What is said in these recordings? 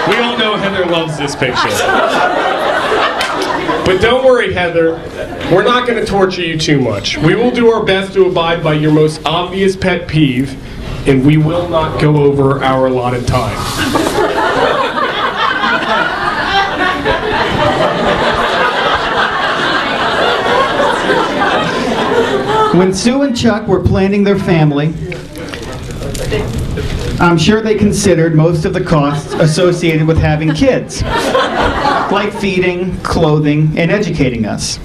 We all know Heather loves this picture. But don't worry, Heather. We're not going to torture you too much. We will do our best to abide by your most obvious pet peeve, and we will not go over our allotted time. When Sue and Chuck were planning their family, I'm sure they considered most of the costs associated with having kids, like feeding, clothing, and educating us.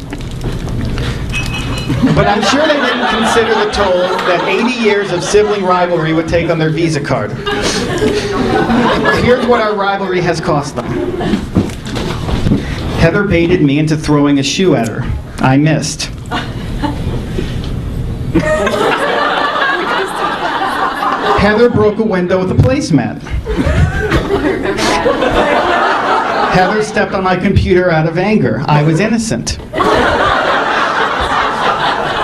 But I'm sure they didn't consider the toll that 80 years of sibling rivalry would take on their Visa card. Here's what our rivalry has cost them. Heather baited me into throwing a shoe at her. I missed. Heather broke a window with a placemat. Heather stepped on my computer out of anger. I was innocent.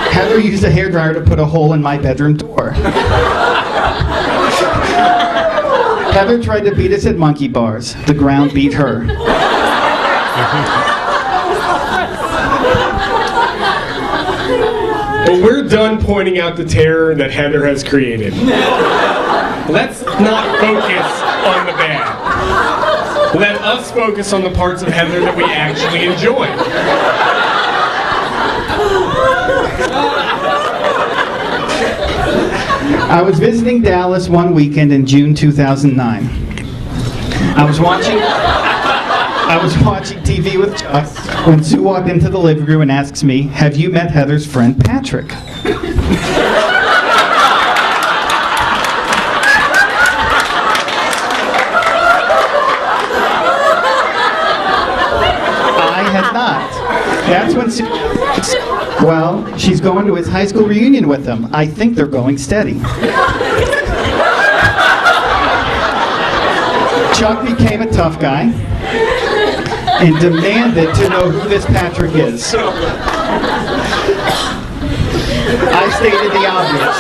Heather used a hairdryer to put a hole in my bedroom door. Heather tried to beat us at monkey bars. The ground beat her. But we're done pointing out the terror that Heather has created. Let's not focus on the bad. Let us focus on the parts of Heather that we actually enjoy. I was visiting Dallas one weekend in June 2009. I was watching TV with Chuck when Sue walked into the living room and asks me, "Have you met Heather's friend Patrick?" I had not. That's when Sue... Well, she's going to his high school reunion with him. I think they're going steady. Chuck became a tough guy and demanded to know who this Patrick is. I stated the obvious.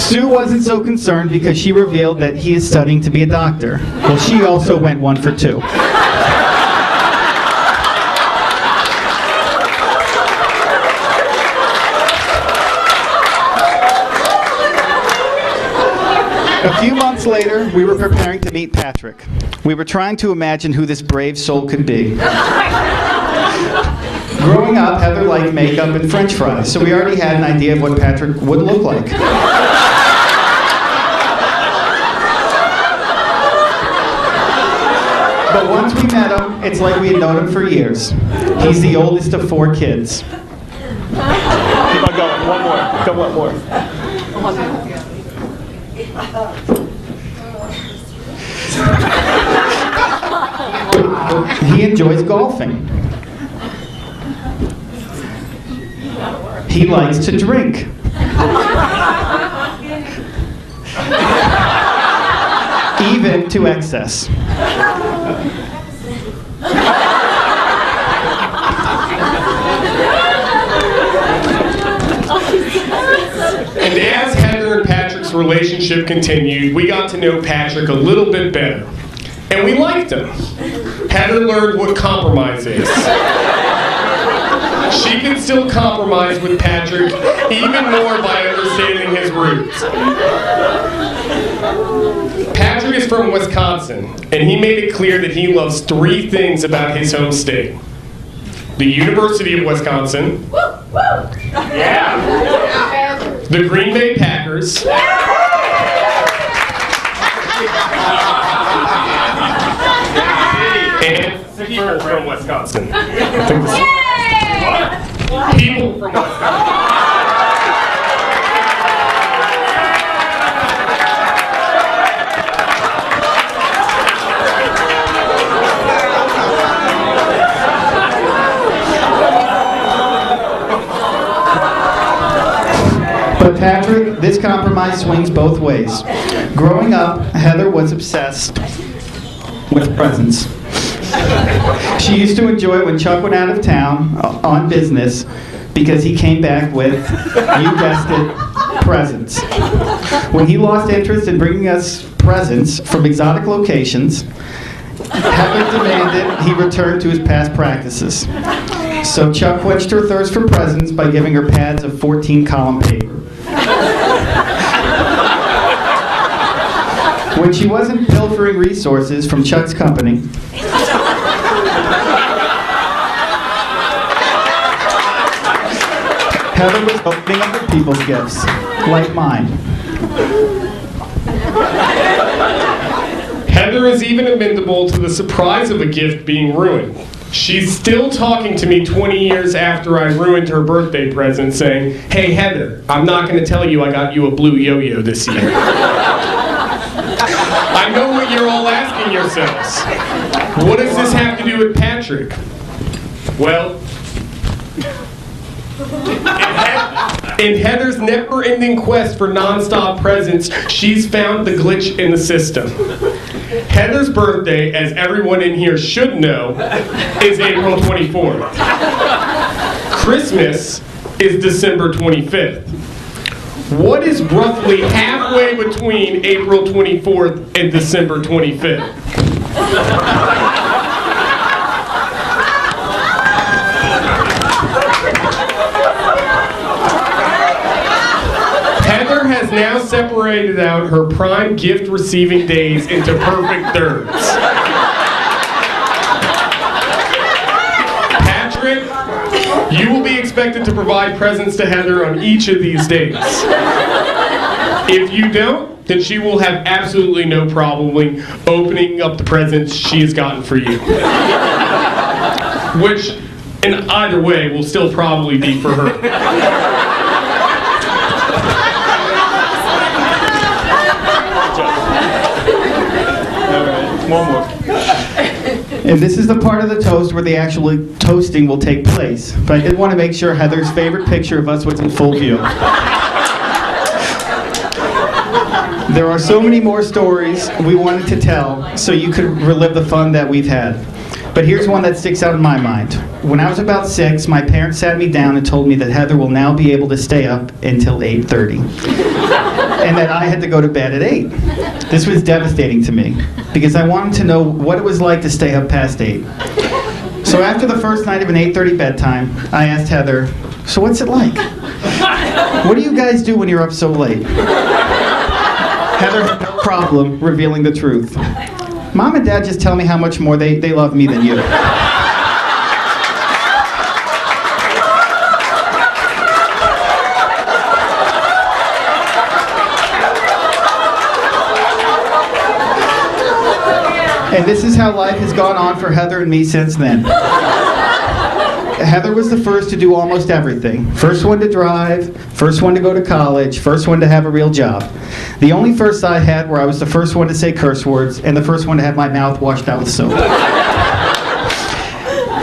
Sue wasn't so concerned because she revealed that he is studying to be a doctor. Well, she also went 1 for 2. A few months later, we were preparing to meet Patrick. We were trying to imagine who this brave soul could be. Growing up, Heather liked makeup and French fries, so we already had an idea of what Patrick would look like. But once we met him, it's like we had known him for years. He's the oldest of 4 kids. Keep on going. One more. Come one more. He enjoys golfing. He likes to drink. Even to excess. And as Heather and Patrick's relationship continued, we got to know Patrick a little bit better. And we liked him. Heather learned what compromise is. She can still compromise with Patrick even more by understanding his roots. Patrick is from Wisconsin, and he made it clear that he loves 3 things about his home state. The University of Wisconsin. Yeah. The Green Bay Packers. And people from Wisconsin. People from Wisconsin. But Patrick, this compromise swings both ways. Growing up, Heather was obsessed with presents. She used to enjoy it when Chuck went out of town on business because he came back with, you guessed it, presents. When he lost interest in bringing us presents from exotic locations, Heather demanded he return to his past practices. So Chuck quenched her thirst for presents by giving her pads of 14-column paper. When she wasn't pilfering resources from Chuck's company, Heather was opening other people's gifts, like mine. Heather is even amenable to the surprise of a gift being ruined. She's still talking to me 20 years after I ruined her birthday present, saying, "Hey Heather, I'm not going to tell you I got you a blue yo-yo this year." I know what you're all asking yourselves. What does this have to do with Patrick? Well, in Heather's never-ending quest for non-stop presents, she's found the glitch in the system. Heather's birthday, as everyone in here should know, is April 24th. Christmas is December 25th. What is roughly halfway between April 24th and December 25th? Heather has now separated out her prime gift receiving days into perfect thirds. Patrick, you will be expected to provide presents to Heather on each of these days. If you don't, then she will have absolutely no problem opening up the presents she has gotten for you. Which, in either way, will still probably be for her. One more. And this is the part of the toast where the actual toasting will take place. But I did want to make sure Heather's favorite picture of us was in full view. There are so many more stories we wanted to tell so you could relive the fun that we've had. But here's one that sticks out in my mind. When I was about 6, my parents sat me down and told me that Heather will now be able to stay up until 8:30. And that I had to go to bed at 8. This was devastating to me because I wanted to know what it was like to stay up past 8. So after the first night of an 8:30 bedtime, I asked Heather, "So what's it like? What do you guys do when you're up so late?" Heather had no problem revealing the truth. "Mom and Dad just tell me how much more they love me than you." And this is how life has gone on for Heather and me since then. Heather was the first to do almost everything. First one to drive, first one to go to college, first one to have a real job. The only firsts I had were I was the first one to say curse words and the first one to have my mouth washed out with soap.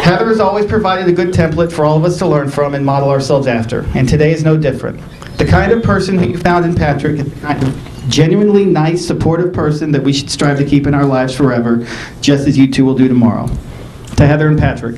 Heather has always provided a good template for all of us to learn from and model ourselves after, and today is no different. The kind of person who you found in Patrick is the kind of genuinely nice, supportive person that we should strive to keep in our lives forever, just as you two will do tomorrow. To Heather and Patrick.